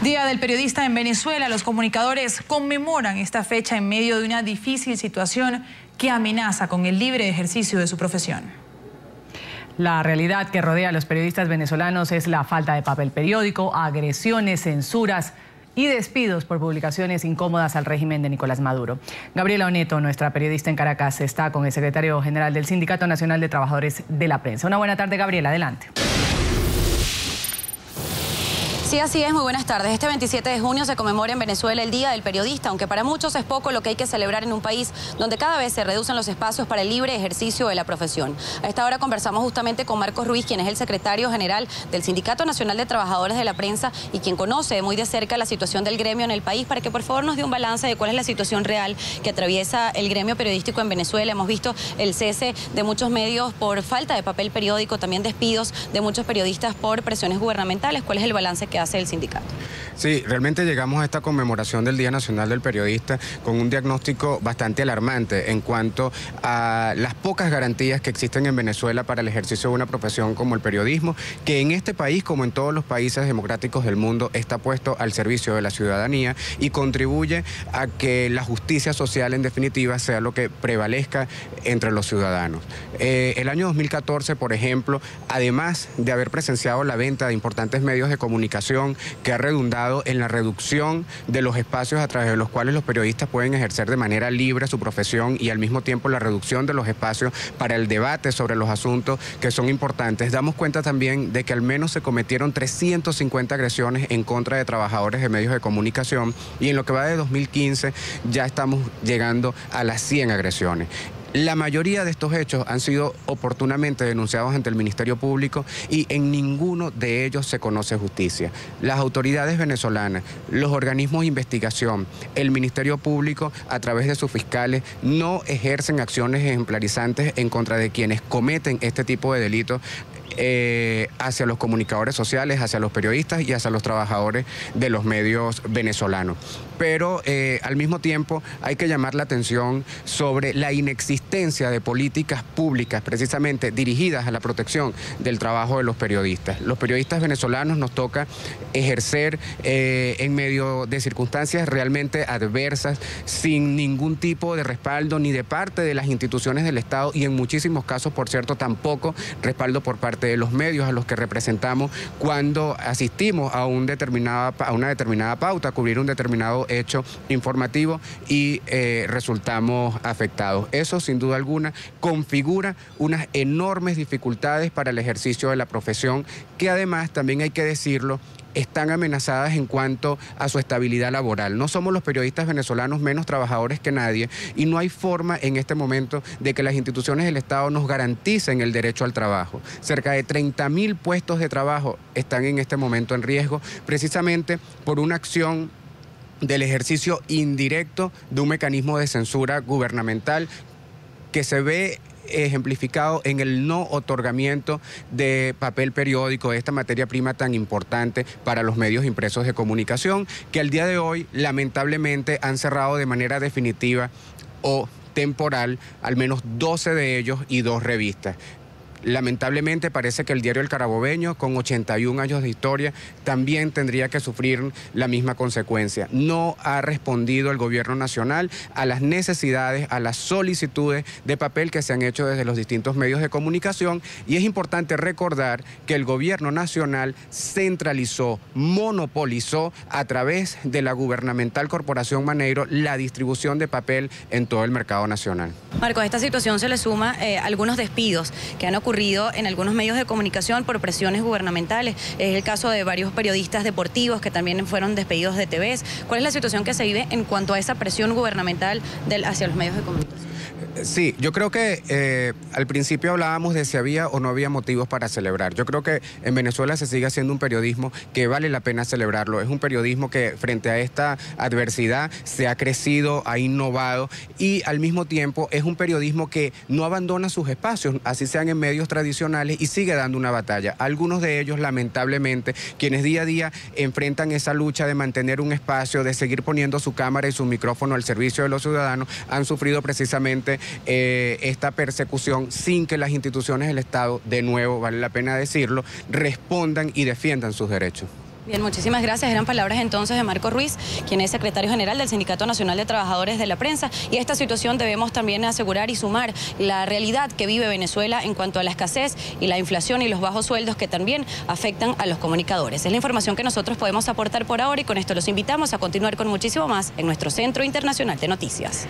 Día del Periodista en Venezuela. Los comunicadores conmemoran esta fecha en medio de una difícil situación que amenaza con el libre ejercicio de su profesión. La realidad que rodea a los periodistas venezolanos es la falta de papel periódico, agresiones, censuras y despidos por publicaciones incómodas al régimen de Nicolás Maduro. Gabriela Oneto, nuestra periodista en Caracas, está con el secretario general del Sindicato Nacional de Trabajadores de la Prensa. Una buena tarde, Gabriela, adelante. Sí, así es, muy buenas tardes. Este 27 de junio se conmemora en Venezuela el Día del Periodista, aunque para muchos es poco lo que hay que celebrar en un país donde cada vez se reducen los espacios para el libre ejercicio de la profesión. A esta hora conversamos justamente con Marcos Ruiz, quien es el secretario general del Sindicato Nacional de Trabajadores de la Prensa y quien conoce muy de cerca la situación del gremio en el país, para que por favor nos dé un balance de cuál es la situación real que atraviesa el gremio periodístico en Venezuela. Hemos visto el cese de muchos medios por falta de papel periódico, también despidos de muchos periodistas por presiones gubernamentales. ¿Cuál es el balance que hace el sindicato? Sí, realmente llegamos a esta conmemoración del Día Nacional del Periodista con un diagnóstico bastante alarmante en cuanto a las pocas garantías que existen en Venezuela para el ejercicio de una profesión como el periodismo, que en este país, como en todos los países democráticos del mundo, está puesto al servicio de la ciudadanía y contribuye a que la justicia social, en definitiva, sea lo que prevalezca entre los ciudadanos. El año 2014, por ejemplo, además de haber presenciado la venta de importantes medios de comunicación, que ha redundado en la reducción de los espacios a través de los cuales los periodistas pueden ejercer de manera libre su profesión y al mismo tiempo la reducción de los espacios para el debate sobre los asuntos que son importantes. Damos cuenta también de que al menos se cometieron 350 agresiones en contra de trabajadores de medios de comunicación y en lo que va de 2015 ya estamos llegando a las 100 agresiones. La mayoría de estos hechos han sido oportunamente denunciados ante el Ministerio Público y en ninguno de ellos se conoce justicia. Las autoridades venezolanas, los organismos de investigación, el Ministerio Público, a través de sus fiscales, no ejercen acciones ejemplarizantes en contra de quienes cometen este tipo de delitos hacia los comunicadores sociales, hacia los periodistas y hacia los trabajadores de los medios venezolanos. Pero al mismo tiempo hay que llamar la atención sobre la inexistencia de políticas públicas precisamente dirigidas a la protección del trabajo de los periodistas. Los periodistas venezolanos nos toca ejercer en medio de circunstancias realmente adversas, sin ningún tipo de respaldo ni de parte de las instituciones del Estado y en muchísimos casos, por cierto, tampoco respaldo por parte de los medios a los que representamos cuando asistimos a una determinada pauta, a cubrir un determinado hecho informativo y resultamos afectados. Eso, sin duda alguna, configura unas enormes dificultades para el ejercicio de la profesión, que además, también hay que decirlo, están amenazadas en cuanto a su estabilidad laboral. No somos los periodistas venezolanos menos trabajadores que nadie y no hay forma en este momento de que las instituciones del Estado nos garanticen el derecho al trabajo. Cerca de 30.000 puestos de trabajo están en este momento en riesgo, precisamente por una acción del ejercicio indirecto de un mecanismo de censura gubernamental que se ve ejemplificado en el no otorgamiento de papel periódico, de esta materia prima tan importante para los medios impresos de comunicación, que al día de hoy lamentablemente han cerrado de manera definitiva o temporal al menos 12 de ellos y 2 revistas. Lamentablemente parece que el diario El Carabobeño, con 81 años de historia, también tendría que sufrir la misma consecuencia. No ha respondido el gobierno nacional a las necesidades, a las solicitudes de papel que se han hecho desde los distintos medios de comunicación, y es importante recordar que el gobierno nacional centralizó, monopolizó a través de la gubernamental Corporación Maneiro la distribución de papel en todo el mercado nacional. Marco, a esta situación se le suma algunos despidos que han ocurrido en algunos medios de comunicación por presiones gubernamentales. Es el caso de varios periodistas deportivos que también fueron despedidos de TVs. ¿Cuál es la situación que se vive en cuanto a esa presión gubernamental hacia los medios de comunicación? Sí, yo creo que al principio hablábamos de si había o no había motivos para celebrar. Yo creo que en Venezuela se sigue haciendo un periodismo que vale la pena celebrarlo. Es un periodismo que frente a esta adversidad se ha crecido, ha innovado y al mismo tiempo es un periodismo que no abandona sus espacios, así sean en medios tradicionales, y sigue dando una batalla. Algunos de ellos, lamentablemente, quienes día a día enfrentan esa lucha de mantener un espacio, de seguir poniendo su cámara y su micrófono al servicio de los ciudadanos, han sufrido precisamente esta persecución sin que las instituciones del Estado, de nuevo, vale la pena decirlo, respondan y defiendan sus derechos. Bien, muchísimas gracias. Eran palabras entonces de Marco Ruiz, quien es secretario general del Sindicato Nacional de Trabajadores de la Prensa. Y a esta situación debemos también asegurar y sumar la realidad que vive Venezuela en cuanto a la escasez y la inflación y los bajos sueldos que también afectan a los comunicadores. Es la información que nosotros podemos aportar por ahora y con esto los invitamos a continuar con muchísimo más en nuestro Centro Internacional de Noticias.